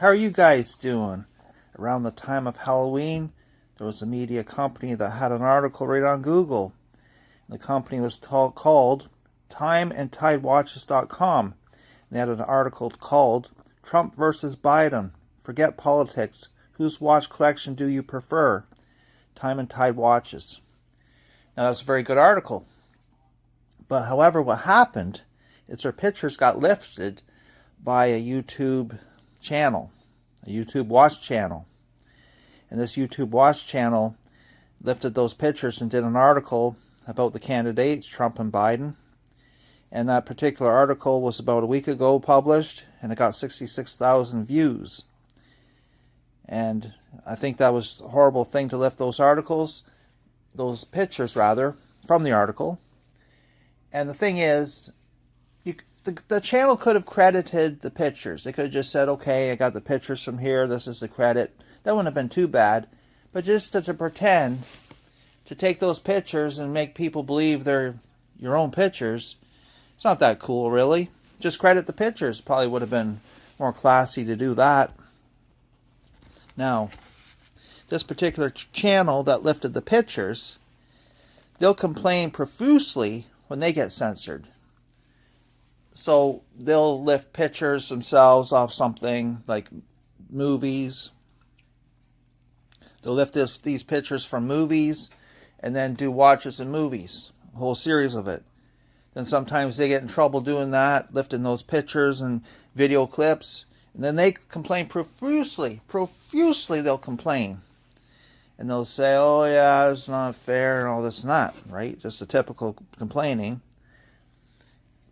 How are you guys doing? Around the time of Halloween, there was a media company that had an article right on Google. The company was called timeandtidewatches.com. They had an article called Trump versus Biden. Forget politics. Whose watch collection do you prefer? Time and Tide Watches. Now that's a very good article. But however, what happened is their pictures got lifted by a YouTube channel, a YouTube watch channel. And this YouTube watch channel lifted those pictures and did an article about the candidates, Trump and Biden. And that particular article was about a week ago published, and it got 66,000 views. And I think that was a horrible thing to lift those pictures from the article. And the thing is, the channel could have credited the pictures. They could have just said, okay, I got the pictures from here, this is the credit. That wouldn't have been too bad. But just to pretend to take those pictures and make people believe they're your own pictures, it's not that cool, really. Just credit the pictures. Probably would have been more classy to do that. Now, this particular channel that lifted the pictures, they'll complain profusely when they get censored. So they'll lift pictures themselves off something like movies. They'll lift these pictures from movies and then do watches and movies, a whole series of it. Then sometimes they get in trouble doing that, lifting those pictures and video clips. And then they complain profusely they'll complain. And they'll say, oh yeah, it's not fair and all this and that, right? Just a typical complaining.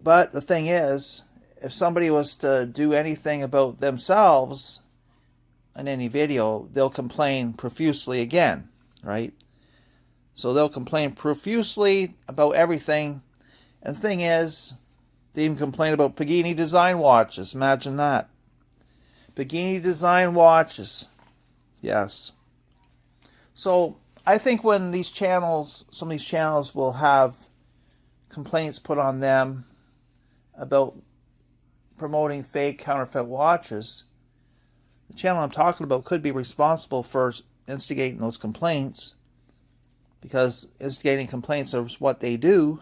But the thing is, if somebody was to do anything about themselves in any video, they'll complain profusely again, right? So they'll complain profusely about everything. And the thing is, they even complain about Pagani design watches. Imagine that. Pagani design watches. Yes. So I think when some of these channels will have complaints put on them about promoting fake counterfeit watches, the channel I'm talking about could be responsible for instigating those complaints, because instigating complaints is what they do.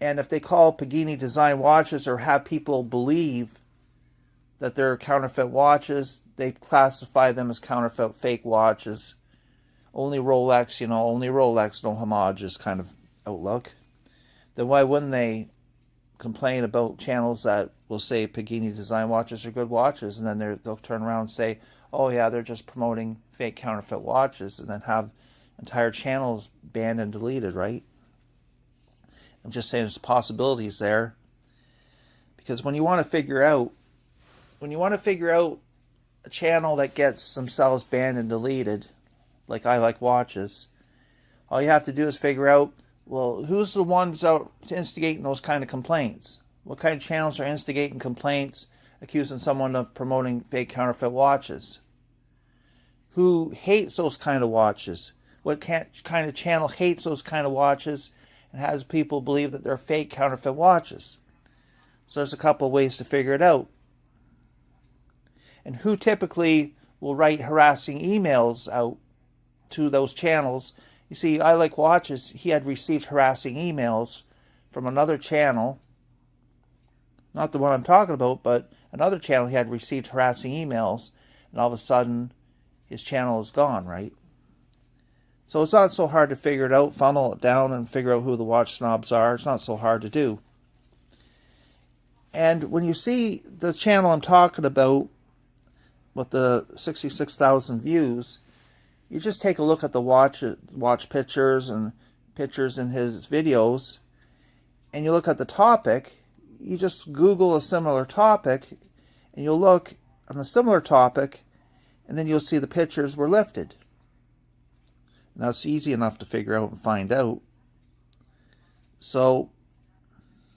And if they call Pagani design watches or have people believe that they're counterfeit watches, they classify them as counterfeit fake watches. Only Rolex, no homages kind of outlook. Then why wouldn't they complain about channels that will say Pagani design watches are good watches, and then they'll turn around and say, oh yeah, they're just promoting fake counterfeit watches, and then have entire channels banned and deleted, right? I'm just saying there's possibilities there. Because when you want to figure out a channel that gets themselves banned and deleted, like I Like Watches, all you have to do is figure out, well, who's the ones out instigating those kind of complaints? What kind of channels are instigating complaints, accusing someone of promoting fake counterfeit watches? Who hates those kind of watches? What kind of channel hates those kind of watches and has people believe that they're fake counterfeit watches? So there's a couple of ways to figure it out. And who typically will write harassing emails out to those channels? You see, I Like Watches, he had received harassing emails from another channel. Not the one I'm talking about, but another channel he had received harassing emails, and all of a sudden his channel is gone, right? So it's not so hard to figure it out, funnel it down and figure out who the watch snobs are. It's not so hard to do. And when you see the channel I'm talking about with the 66,000 views, you just take a look at the watch pictures and pictures in his videos, and you look at the topic. You just Google a similar topic, and you'll look on the similar topic, and then you'll see the pictures were lifted. Now it's easy enough to figure out and find out. So,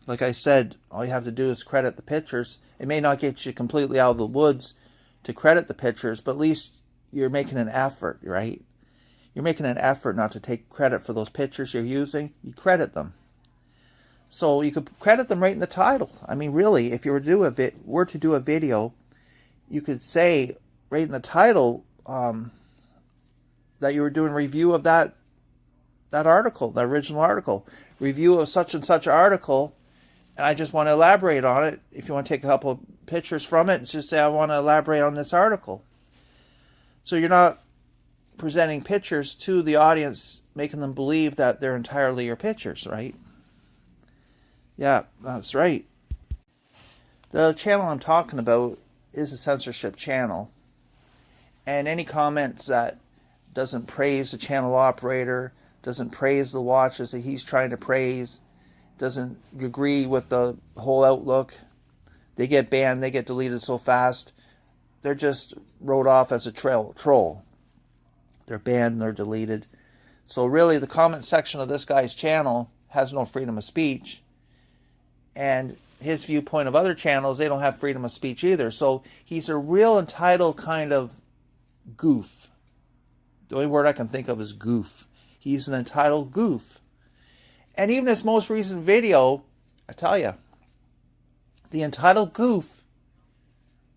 like I said, all you have to do is credit the pictures. It may not get you completely out of the woods to credit the pictures, but at least you're making an effort, right? You're making an effort not to take credit for those pictures you're using. You credit them. So you could credit them right in the title. I mean, really, if you were to do a video, you could say right in the title that you were doing a review of that article, the original article. Review of such and such article, and I just want to elaborate on it. If you want to take a couple of pictures from it, just say I want to elaborate on this article. So you're not presenting pictures to the audience, making them believe that they're entirely your pictures, right? Yeah, that's right. The channel I'm talking about is a censorship channel. And any comments that doesn't praise the channel operator, doesn't praise the watches that he's trying to praise, doesn't agree with the whole outlook, they get banned, they get deleted so fast. They're just wrote off as a troll. They're banned, they're deleted. So really the comment section of this guy's channel has no freedom of speech. And his viewpoint of other channels, they don't have freedom of speech either. So he's a real entitled kind of goof. The only word I can think of is goof. He's an entitled goof. And even his most recent video, I tell you, the entitled goof,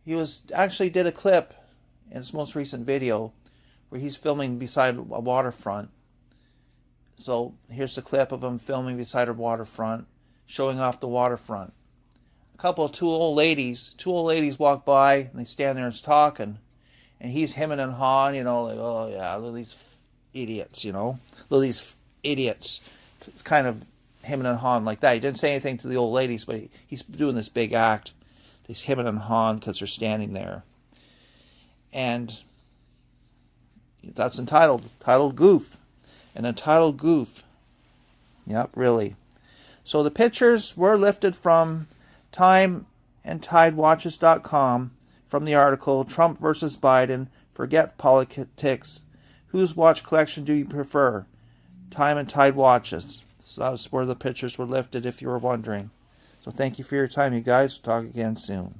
he actually did a clip in his most recent video where he's filming beside a waterfront. So here's the clip of him filming beside a waterfront, showing off the waterfront. Two old ladies walk by and they stand there and talking, and he's hemming and hawing, like, oh yeah, look at these idiots, look at these idiots, kind of hemming and hawing like that. He didn't say anything to the old ladies, but he's doing this big act. He's hemming and hawing because they're standing there, and that's entitled goof, an entitled goof. Yep, really. So the pictures were lifted from Time and TideWatches.com from the article Trump versus Biden, Forget Politics. Whose watch collection do you prefer? Time and Tide Watches. So that's where the pictures were lifted if you were wondering. So thank you for your time, you guys. We'll talk again soon.